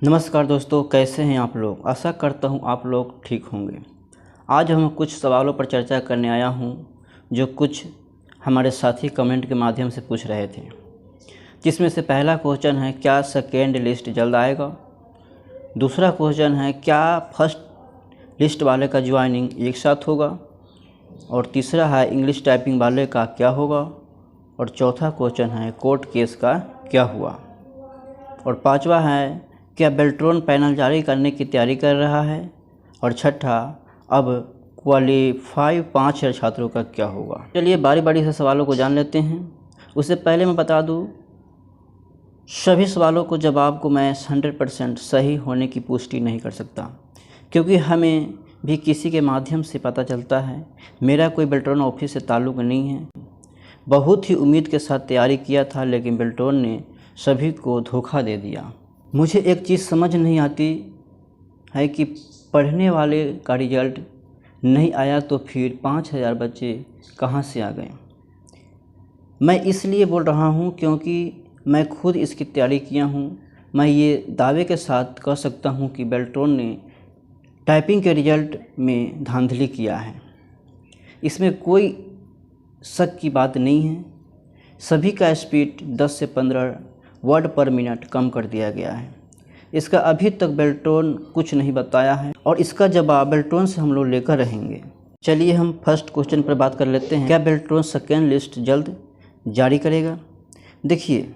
नमस्कार दोस्तों, कैसे हैं आप लोग। आशा करता हूं आप लोग ठीक होंगे। आज हम कुछ सवालों पर चर्चा करने आया हूं जो कुछ हमारे साथी कमेंट के माध्यम से पूछ रहे थे, जिसमें से पहला क्वेश्चन है क्या सेकेंड लिस्ट जल्द आएगा। दूसरा क्वेश्चन है क्या फर्स्ट लिस्ट वाले का ज्वाइनिंग एक साथ होगा। और तीसरा है इंग्लिश टाइपिंग वाले का क्या होगा। और चौथा क्वेश्चन है कोर्ट केस का क्या हुआ। और पांचवा है क्या बेल्ट्रॉन पैनल जारी करने की तैयारी कर रहा है। और छठा अब क्वालिफाई 5,000 छात्रों का क्या होगा। चलिए बारी बारी से सवालों को जान लेते हैं। उससे पहले मैं बता दूं, सभी सवालों को जवाब को मैं 100% सही होने की पुष्टि नहीं कर सकता, क्योंकि हमें भी किसी के माध्यम से पता चलता है। मेरा कोई बेल्ट्रॉन ऑफिस से ताल्लुक़ नहीं है। बहुत ही उम्मीद के साथ तैयारी किया था, लेकिन बेल्ट्रॉन ने सभी को धोखा दे दिया। मुझे एक चीज़ समझ नहीं आती है कि पढ़ने वाले का रिजल्ट नहीं आया तो फिर 5,000 बच्चे कहाँ से आ गए। मैं इसलिए बोल रहा हूँ क्योंकि मैं खुद इसकी तैयारी किया हूँ। मैं ये दावे के साथ कह सकता हूँ कि बेल्ट्रॉन ने टाइपिंग के रिजल्ट में धांधली किया है। इसमें कोई शक की बात नहीं है। सभी का स्पीड 10 से 15 वर्ड पर मिनट कम कर दिया गया है। इसका अभी तक बेल्ट्रॉन कुछ नहीं बताया है और इसका जवाब बेल्ट्रॉन से हम लोग लेकर रहेंगे। चलिए हम फर्स्ट क्वेश्चन पर बात कर लेते हैं। क्या बेल्ट्रॉन सेकेंड लिस्ट जल्द जारी करेगा। देखिए,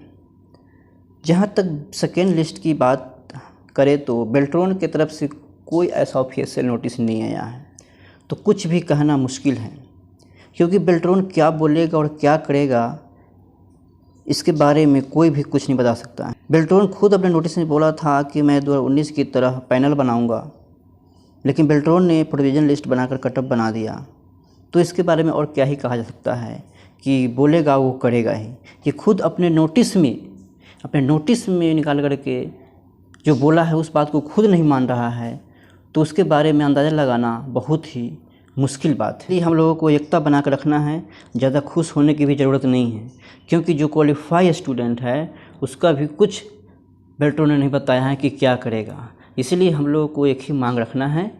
जहाँ तक सेकेंड लिस्ट की बात करें तो बेल्ट्रॉन की तरफ से कोई ऐसा ऑफिशियल नोटिस नहीं आया है, तो कुछ भी कहना मुश्किल है, क्योंकि बेल्ट्रॉन क्या बोलेगा और क्या करेगा इसके बारे में कोई भी कुछ नहीं बता सकता है। बेल्ट्रॉन खुद अपने नोटिस में बोला था कि मैं 2019 की तरह पैनल बनाऊंगा, लेकिन बेल्ट्रॉन ने प्रोविजन लिस्ट बनाकर कटअप बना दिया। तो इसके बारे में और क्या ही कहा जा सकता है कि बोलेगा वो करेगा ही। ये खुद अपने नोटिस में निकाल करके जो बोला है उस बात को खुद नहीं मान रहा है, तो उसके बारे में अंदाज़ा लगाना बहुत ही मुश्किल बात है। हम लोगों को एकता बना कर रखना है। ज़्यादा खुश होने की भी ज़रूरत नहीं है, क्योंकि जो क्वालिफाई स्टूडेंट है उसका भी कुछ बेल्ट्रॉन ने नहीं बताया है कि क्या करेगा। इसलिए हम लोगों को एक ही मांग रखना है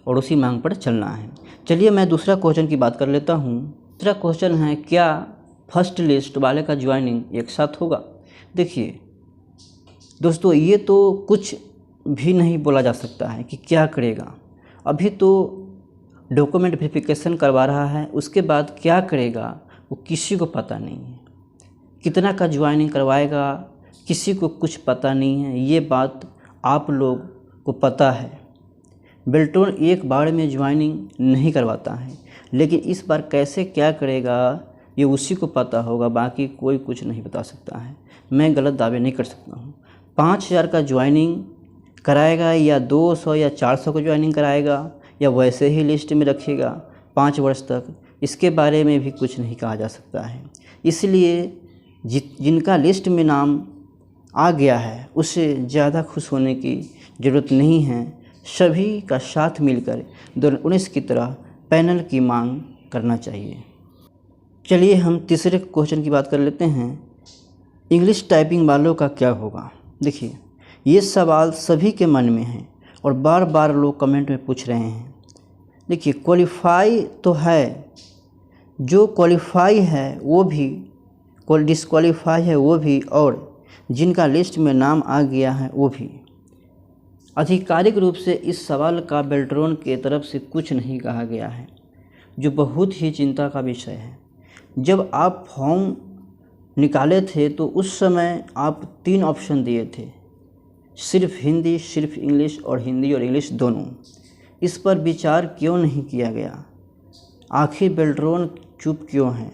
और उसी मांग पर चलना है। चलिए मैं दूसरा क्वेश्चन की बात कर लेता हूँ। दूसरा क्वेश्चन है क्या फर्स्ट लिस्ट वाले का ज्वाइनिंग एक साथ होगा। देखिए दोस्तों, ये तो कुछ भी नहीं बोला जा सकता है कि क्या करेगा। अभी तो डॉक्यूमेंट वेरिफिकेशन करवा रहा है, उसके बाद क्या करेगा वो किसी को पता नहीं है। कितना का ज्वाइनिंग करवाएगा किसी को कुछ पता नहीं है। ये बात आप लोग को पता है। बेल्ट्रॉन एक बार में ज्वाइनिंग नहीं करवाता है, लेकिन इस बार कैसे क्या करेगा ये उसी को पता होगा, बाकी कोई कुछ नहीं बता सकता है। मैं गलत दावे नहीं कर सकता हूँ। 5,000 का ज्वाइनिंग कराएगा या 200 या 400 का ज्वाइनिंग कराएगा या वैसे ही लिस्ट में रखेगा 5 वर्ष तक, इसके बारे में भी कुछ नहीं कहा जा सकता है। इसलिए जिनका लिस्ट में नाम आ गया है उससे ज़्यादा खुश होने की ज़रूरत नहीं है। सभी का साथ मिलकर 2019 की तरह पैनल की मांग करना चाहिए। चलिए हम तीसरे क्वेश्चन की बात कर लेते हैं। इंग्लिश टाइपिंग वालों का क्या होगा। देखिए, ये सवाल सभी के मन में है और बार बार लोग कमेंट में पूछ रहे हैं। देखिए, क्वालिफाई तो है, जो क्वालिफाई है वो भी, डिसक्वालीफाई है वो भी, और जिनका लिस्ट में नाम आ गया है वो भी। आधिकारिक रूप से इस सवाल का बेल्ट्रॉन के तरफ से कुछ नहीं कहा गया है, जो बहुत ही चिंता का विषय है। जब आप फॉर्म निकाले थे तो उस समय आप 3 ऑप्शन दिए थे, सिर्फ हिंदी, सिर्फ इंग्लिश और हिंदी और इंग्लिश दोनों। इस पर विचार क्यों नहीं किया गया। आखिर बेल्ट्रॉन चुप क्यों है।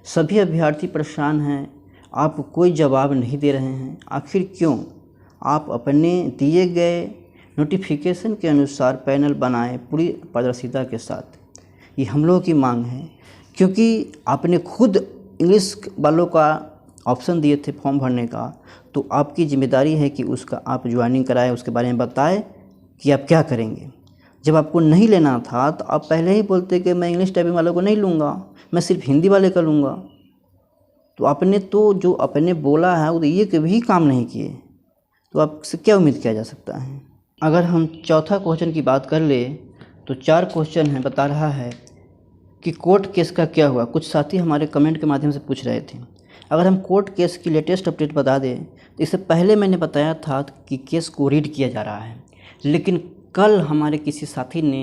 सभी अभ्यर्थी परेशान हैं, आप कोई जवाब नहीं दे रहे हैं। आखिर क्यों। आप अपने दिए गए नोटिफिकेशन के अनुसार पैनल बनाएं पूरी पारदर्शिता के साथ। ये हम लोगों की मांग है, क्योंकि आपने खुद इंग्लिश वालों का ऑप्शन दिए थे फॉर्म भरने का, तो आपकी जिम्मेदारी है कि उसका आप ज्वाइनिंग कराएं, उसके बारे में बताएं कि आप क्या करेंगे। जब आपको नहीं लेना था तो आप पहले ही बोलते कि मैं इंग्लिश टाइपिंग वालों को नहीं लूँगा, मैं सिर्फ हिंदी वाले का लूँगा। तो आपने तो जो आपने बोला है वो ये कभी काम नहीं किए। तो आपसे क्या उम्मीद किया जा सकता है। अगर हम चौथा क्वेश्चन की बात कर ले तो 4 क्वेश्चन है, बता रहा है कि कोर्ट केस का क्या हुआ। कुछ साथी हमारे कमेंट के माध्यम से पूछ रहे थे। अगर हम कोर्ट केस की लेटेस्ट अपडेट बता दें तो इससे पहले मैंने बताया था कि केस को रीड किया जा रहा है, लेकिन कल हमारे किसी साथी ने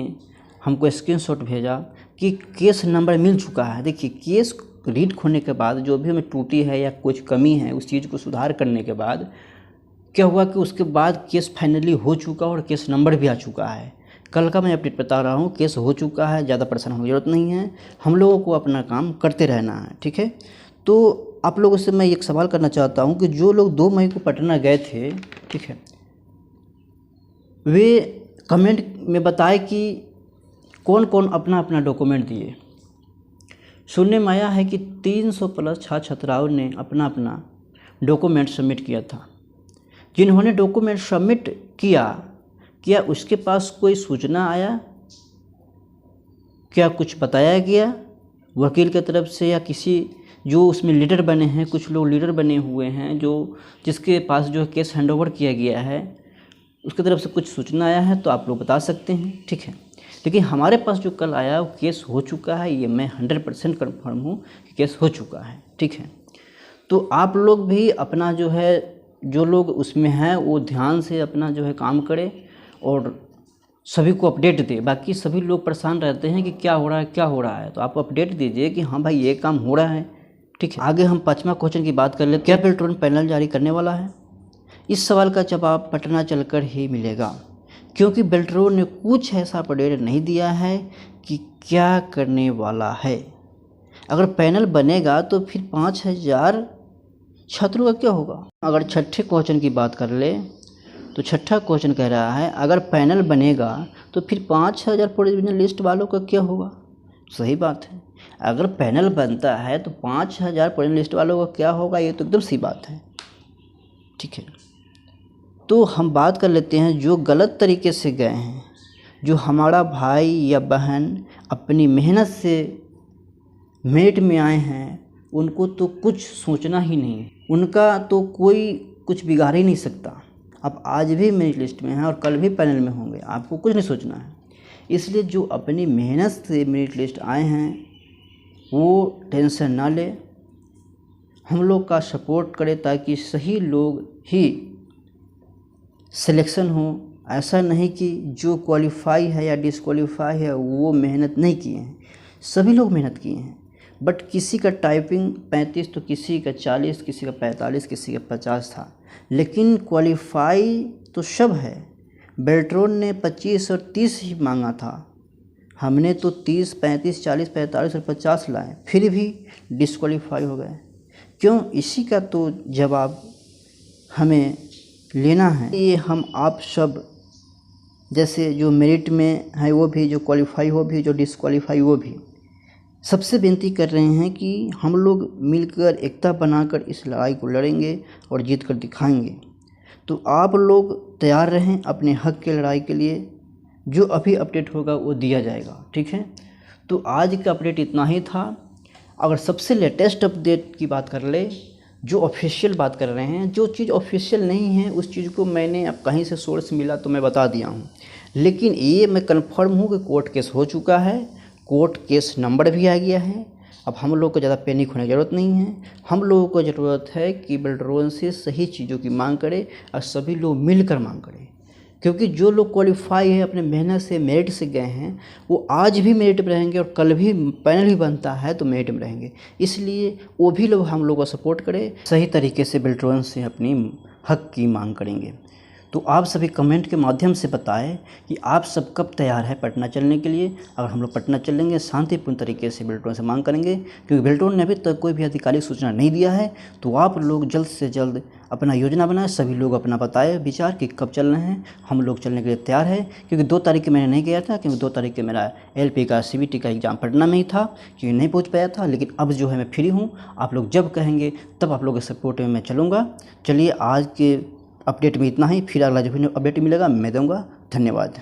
हमको स्क्रीनशॉट भेजा कि केस नंबर मिल चुका है। देखिए, केस रीड होने के बाद जो भी हमें त्रुटि है या कुछ कमी है उस चीज़ को सुधार करने के बाद क्या हुआ कि उसके बाद केस फाइनली हो चुका और केस नंबर भी आ चुका है। कल का मैं अपडेट बता रहा हूँ, केस हो चुका है, ज़्यादा परेशान होने की ज़रूरत नहीं है। हम लोगों को अपना काम करते रहना है, ठीक है। तो आप लोगों से मैं एक सवाल करना चाहता हूँ कि जो लोग 2 मई को पटना गए थे, ठीक है, वे कमेंट में बताए कि कौन कौन अपना अपना डॉक्यूमेंट दिए। सुनने में आया है कि 300 प्लस छात्र छात्राओं ने अपना अपना डॉक्यूमेंट सबमिट किया था। जिन्होंने डॉक्यूमेंट सबमिट किया, क्या उसके पास कोई सूचना आया, क्या कुछ बताया गया वकील की तरफ से या किसी जो उसमें लीडर बने हैं, कुछ लोग लीडर बने हुए हैं जो जिसके पास जो केस हैंडओवर किया गया है उसकी तरफ से कुछ सूचना आया है तो आप लोग बता सकते हैं, ठीक है। लेकिन हमारे पास जो कल आया वो केस हो चुका है, ये मैं 100% कन्फर्म हूँ कि केस हो चुका है, ठीक है। तो आप लोग भी अपना जो है, जो लोग उसमें हैं वो ध्यान से अपना जो है काम करें और सभी को अपडेट दे। बाकी सभी लोग परेशान रहते हैं कि क्या हो रहा है क्या हो रहा है, तो आप अपडेट दीजिए कि हाँ भाई ये काम हो रहा है, ठीक है। आगे हम 5वां क्वेश्चन की बात कर ले, क्या बेल्ट्रॉन पैनल जारी करने वाला है। इस सवाल का जवाब पटना चलकर ही मिलेगा, क्योंकि बेल्ट्रॉन ने कुछ ऐसा अपडेट नहीं दिया है कि क्या करने वाला है। अगर पैनल बनेगा तो फिर 5000 छात्रों का क्या होगा। अगर छठे क्वेश्चन की बात कर ले तो छठा क्वेश्चन कह रहा है अगर पैनल बनेगा तो फिर 5000 प्रोविजनल लिस्ट वालों का क्या होगा। सही बात है, अगर पैनल बनता है तो 5000 प्रोविजनल लिस्ट वालों का क्या होगा, ये तो एकदम सी बात है, ठीक है। तो हम बात कर लेते हैं जो गलत तरीके से गए हैं, जो हमारा भाई या बहन अपनी मेहनत से मेरिट में आए हैं, उनको तो कुछ सोचना ही नहीं, उनका तो कोई कुछ बिगाड़ ही नहीं सकता। आप आज भी मेरिट लिस्ट में हैं और कल भी पैनल में होंगे, आपको कुछ नहीं सोचना है। इसलिए जो अपनी मेहनत से मेरिट लिस्ट आए हैं वो टेंशन ना ले, हम लोग का सपोर्ट करें ताकि सही लोग ही सिलेक्शन हो। ऐसा नहीं कि जो क्वालिफाई है या डिसक्वालीफाई है वो मेहनत नहीं किए हैं, सभी लोग मेहनत किए हैं, बट किसी का टाइपिंग 35 तो किसी का 40, किसी का 45, किसी का 50 था, लेकिन क्वालिफाई तो सब है। बेल्ट्रॉन ने 25 और 30 ही मांगा था, हमने तो 30, 35, 40, 45 और 50 लाए, फिर भी डिसक्वालीफाई हो गए। क्यों? इसी का तो जवाब हमें लेना है। ये हम आप सब जैसे जो मेरिट में है वो भी, जो क्वालिफाई हो भी, जो डिसक्वालीफाई वो भी, सबसे विनती कर रहे हैं कि हम लोग मिलकर एकता बनाकर इस लड़ाई को लड़ेंगे और जीत कर दिखाएंगे। तो आप लोग तैयार रहें अपने हक की लड़ाई के लिए, जो अभी अपडेट होगा वो दिया जाएगा, ठीक है। तो आज का अपडेट इतना ही था। अगर सबसे लेटेस्ट अपडेट की बात कर ले, जो ऑफिशियल बात कर रहे हैं, जो चीज़ ऑफिशियल नहीं है उस चीज़ को मैंने अब कहीं से सोर्स मिला तो मैं बता दिया हूँ, लेकिन ये मैं कंफर्म हूँ कि कोर्ट केस हो चुका है, कोर्ट केस नंबर भी आ गया है। अब हम लोग को ज़्यादा पैनिक होने की ज़रूरत नहीं है। हम लोगों को ज़रूरत है कि बेल्ट्रॉन से सही चीज़ों की मांग करें और सभी लोग मिलकर मांग करें, क्योंकि जो लोग क्वालिफाई है अपने मेहनत से मेरिट से गए हैं वो आज भी मेरिट में रहेंगे और कल भी पैनल ही बनता है तो मेरिट में रहेंगे। इसलिए वो भी लोग हम लोग को सपोर्ट करें, सही तरीके से बेल्ट्रॉन से अपनी हक की मांग करेंगे। तो आप सभी कमेंट के माध्यम से बताएं कि आप सब कब तैयार है पटना चलने के लिए। अगर हम लोग पटना चलेंगे शांतिपूर्ण तरीके से बेल्ट्रॉन से मांग करेंगे, क्योंकि बेल्ट्रॉन ने अभी तक कोई भी आधिकारिक सूचना नहीं दिया है। तो आप लोग जल्द से जल्द अपना योजना बनाएं, सभी लोग अपना बताएं विचार कि कब चलना है। हम लोग चलने के लिए तैयार है, क्योंकि 2 तारीख के मैंने नहीं गया था, क्योंकि 2 तारीख के मेरा LP का CBT का एग्ज़ाम पटना में ही था, क्योंकि नहीं पहुँच पाया था। लेकिन अब जो है मैं फ्री हूँ, आप लोग जब कहेंगे तब आप लोगों के सपोर्ट में मैं चलूँगा। चलिए आज के अपडेट में इतना ही, फिर अगला जो भी अपडेट मिलेगा मैं दूँगा। धन्यवाद।